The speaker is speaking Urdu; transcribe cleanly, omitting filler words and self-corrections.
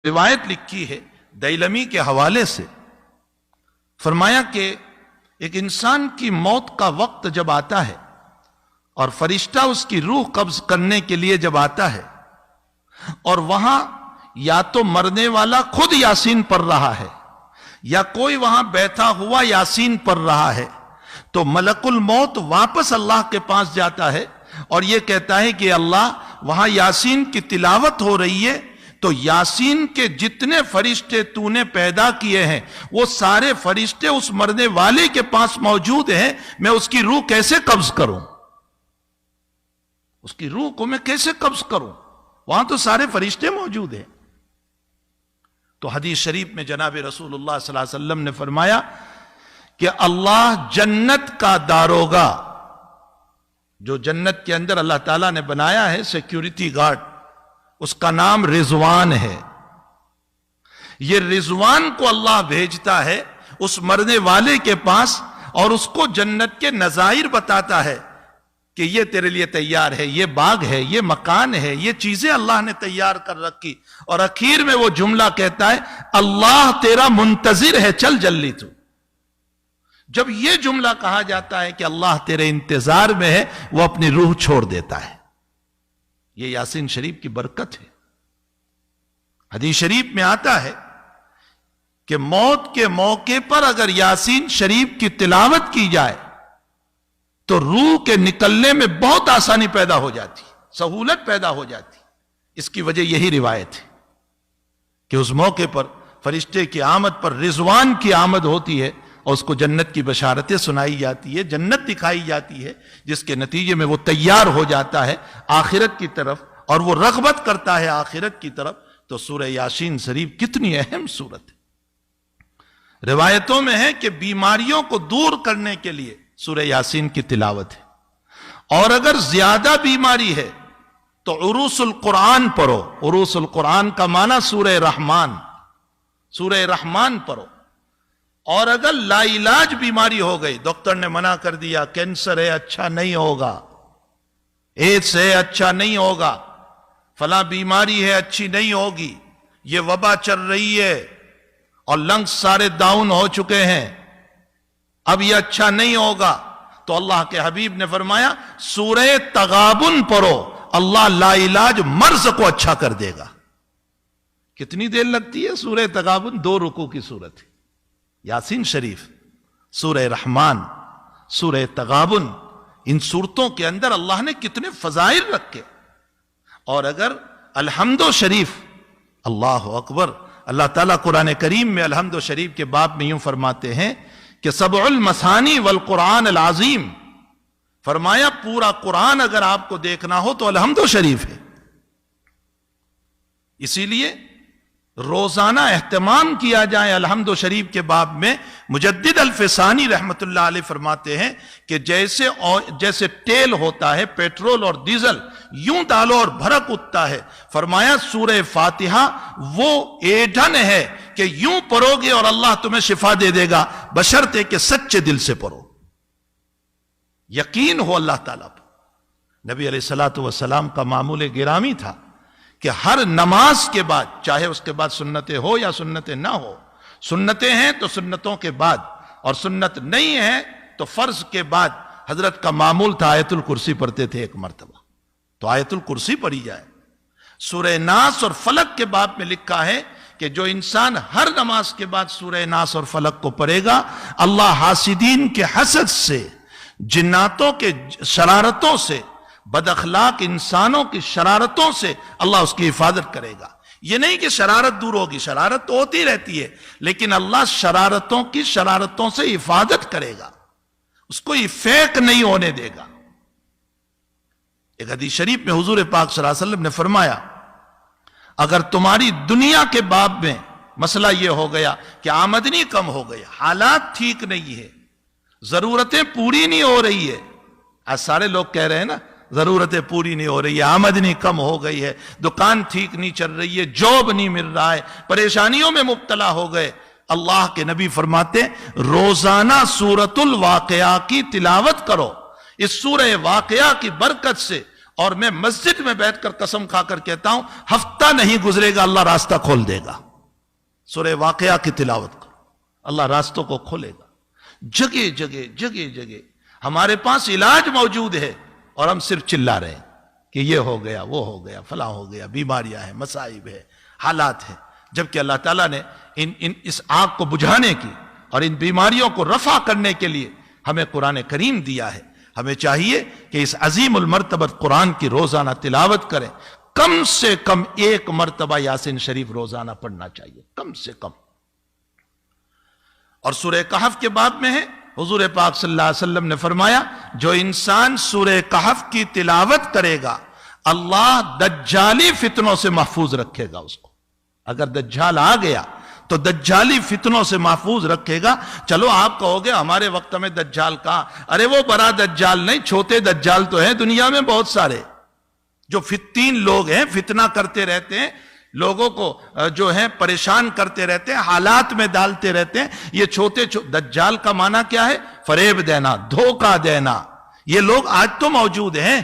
روایت لکھی ہے دیلمی کے حوالے سے، فرمایا کہ ایک انسان کی موت کا وقت جب آتا ہے اور فرشتہ اس کی روح قبض کرنے کے لیے جب آتا ہے اور وہاں یا تو مرنے والا خود یاسین پڑھ رہا ہے یا کوئی وہاں بیٹھا ہوا یاسین پڑھ رہا ہے، تو ملک الموت واپس اللہ کے پاس جاتا ہے اور یہ کہتا ہے کہ اللہ وہاں یاسین کی تلاوت ہو رہی ہے، تو یاسین کے جتنے فرشتے تو نے پیدا کیے ہیں وہ سارے فرشتے اس مرنے والے کے پاس موجود ہیں، میں اس کی روح کیسے قبض کروں؟ اس کی روح کو میں کیسے قبض کروں؟ وہاں تو سارے فرشتے موجود ہیں۔ تو حدیث شریف میں جناب رسول اللہ صلی اللہ علیہ وسلم نے فرمایا کہ اللہ جنت کا داروغہ، جو جنت کے اندر اللہ تعالیٰ نے بنایا ہے سیکیورٹی گارڈ، اس کا نام رضوان ہے، یہ رضوان کو اللہ بھیجتا ہے اس مرنے والے کے پاس اور اس کو جنت کے نظائر بتاتا ہے کہ یہ تیرے لیے تیار ہے، یہ باغ ہے، یہ مکان ہے، یہ چیزیں اللہ نے تیار کر رکھی، اور اخیر میں وہ جملہ کہتا ہے اللہ تیرا منتظر ہے، چل جلدی تو۔ جب یہ جملہ کہا جاتا ہے کہ اللہ تیرے انتظار میں ہے، وہ اپنی روح چھوڑ دیتا ہے۔ یہ یاسین شریف کی برکت ہے۔ حدیث شریف میں آتا ہے کہ موت کے موقع پر اگر یاسین شریف کی تلاوت کی جائے تو روح کے نکلنے میں بہت آسانی پیدا ہو جاتی، سہولت پیدا ہو جاتی۔ اس کی وجہ یہی روایت ہے کہ اس موقع پر فرشتے کی آمد پر رضوان کی آمد ہوتی ہے اور اس کو جنت کی بشارتیں سنائی جاتی ہے، جنت دکھائی جاتی ہے، جس کے نتیجے میں وہ تیار ہو جاتا ہے آخرت کی طرف اور وہ رغبت کرتا ہے آخرت کی طرف۔ تو سورہ یاسین شریف کتنی اہم سورت ہے۔ روایتوں میں ہے کہ بیماریوں کو دور کرنے کے لیے سورہ یاسین کی تلاوت ہے، اور اگر زیادہ بیماری ہے تو عروس القرآن پڑھو۔ عروس القرآن کا معنی سورہ رحمان، سورہ رحمان پڑھو۔ اور اگر لا علاج بیماری ہو گئی، ڈاکٹر نے منع کر دیا کینسر ہے اچھا نہیں ہوگا، ایڈس ہے اچھا نہیں ہوگا، فلاں بیماری ہے اچھی نہیں ہوگی، یہ وبا چل رہی ہے اور لنگس سارے ڈاؤن ہو چکے ہیں، اب یہ اچھا نہیں ہوگا، تو اللہ کے حبیب نے فرمایا سورہ تغابن پڑھو، اللہ لا علاج مرض کو اچھا کر دے گا۔ کتنی دیر لگتی ہے سورہ تغابن؟ 2 رکوع کی سورت ہے۔ یاسین شریف، سورہ رحمان، سورہ تغابن، ان سورتوں کے اندر اللہ نے کتنے فضائل رکھے۔ اور اگر الحمد شریف، اللہ اکبر، اللہ تعالیٰ قرآن کریم میں الحمد شریف کے باب میں یوں فرماتے ہیں کہ سبع المثانی والقرآن العظیم، فرمایا پورا قرآن اگر آپ کو دیکھنا ہو تو الحمد شریف ہے۔ اسی لیے روزانہ اہتمام کیا جائے الحمد شریف کے باب میں۔ مجدد الفسانی رحمت اللہ علیہ فرماتے ہیں کہ جیسے تیل ہوتا ہے، پیٹرول اور ڈیزل، یوں ڈالو اور بھڑک اٹھتا ہے، فرمایا سورہ فاتحہ وہ ایندھن ہے کہ یوں پڑھو گے اور اللہ تمہیں شفا دے دے گا، بشرطے کہ سچے دل سے پڑھو، یقین ہو اللہ تعالیٰ پر۔ نبی علیہ الصلوۃ والسلام کا معمول گرامی تھا کہ ہر نماز کے بعد، چاہے اس کے بعد سنتیں ہو یا سنتیں نہ ہو، سنتیں ہیں تو سنتوں کے بعد، اور سنت نہیں ہے تو فرض کے بعد، حضرت کا معمول تھا آیت الکرسی پڑھتے تھے ایک مرتبہ، تو آیت الکرسی پڑھی جائے۔ سورہ ناس اور فلق کے باب میں لکھا ہے کہ جو انسان ہر نماز کے بعد سورہ ناس اور فلق کو پڑھے گا، اللہ حاسدین کے حسد سے، جناتوں کے شرارتوں سے، بد اخلاق انسانوں کی شرارتوں سے اللہ اس کی حفاظت کرے گا۔ یہ نہیں کہ شرارت دور ہوگی، شرارت تو ہوتی رہتی ہے، لیکن اللہ شرارتوں سے حفاظت کرے گا، اس کو یہ فیک نہیں ہونے دے گا۔ ایک حدیث شریف میں حضور پاک صلی اللہ علیہ وسلم نے فرمایا اگر تمہاری دنیا کے باب میں مسئلہ یہ ہو گیا کہ آمدنی کم ہو گئی، حالات ٹھیک نہیں ہے، ضرورتیں پوری نہیں ہو رہی ہے، آج سارے لوگ کہہ رہے ہیں نا ضرورتیں پوری نہیں ہو رہی ہے، آمدنی کم ہو گئی ہے، دکان ٹھیک نہیں چل رہی ہے، جاب نہیں مل رہا ہے، پریشانیوں میں مبتلا ہو گئے، اللہ کے نبی فرماتے روزانہ سورۃ الواقعہ کی تلاوت کرو، اس سورہ واقعہ کی برکت سے اور میں مسجد میں بیٹھ کر قسم کھا کر کہتا ہوں ہفتہ نہیں گزرے گا اللہ راستہ کھول دے گا. سورہ واقعہ کی تلاوت کرو, اللہ راستوں کو کھولے گا. جگہ جگہ جگہ جگہ ہمارے پاس علاج موجود ہے اور ہم صرف چلا رہے ہیں کہ یہ ہو گیا, وہ ہو گیا, فلاں ہو گیا, بیماریاں ہیں, مصائب ہے, حالات ہیں. جبکہ اللہ تعالیٰ نے اس آگ کو بجھانے کی اور ان بیماریوں کو رفع کرنے کے لیے ہمیں قرآن کریم دیا ہے. ہمیں چاہیے کہ اس عظیم المرتبت قرآن کی روزانہ تلاوت کریں. کم سے کم 1 مرتبہ یاسین شریف روزانہ پڑھنا چاہیے, کم سے کم. اور سورہ کہف کے باب میں ہے, حضور پاک صلی اللہ علیہ وسلم نے فرمایا جو انسان سورہ کہف کی تلاوت کرے گا اللہ دجالی فتنوں سے محفوظ رکھے گا اس کو. اگر دجال آ گیا تو دجالی فتنوں سے محفوظ رکھے گا. چلو آپ کہو گے ہمارے وقت میں دجال کہاں, ارے وہ بڑا دجال نہیں, چھوٹے دجال تو ہیں دنیا میں بہت سارے, جو فتین لوگ ہیں, فتنہ کرتے رہتے ہیں, لوگوں کو جو ہیں پریشان کرتے رہتے ہیں, حالات میں ڈالتے رہتے ہیں. یہ چھوٹے دجال کا معنی کیا ہے؟ فریب دینا, دھوکہ دینا. یہ لوگ آج تو موجود ہیں.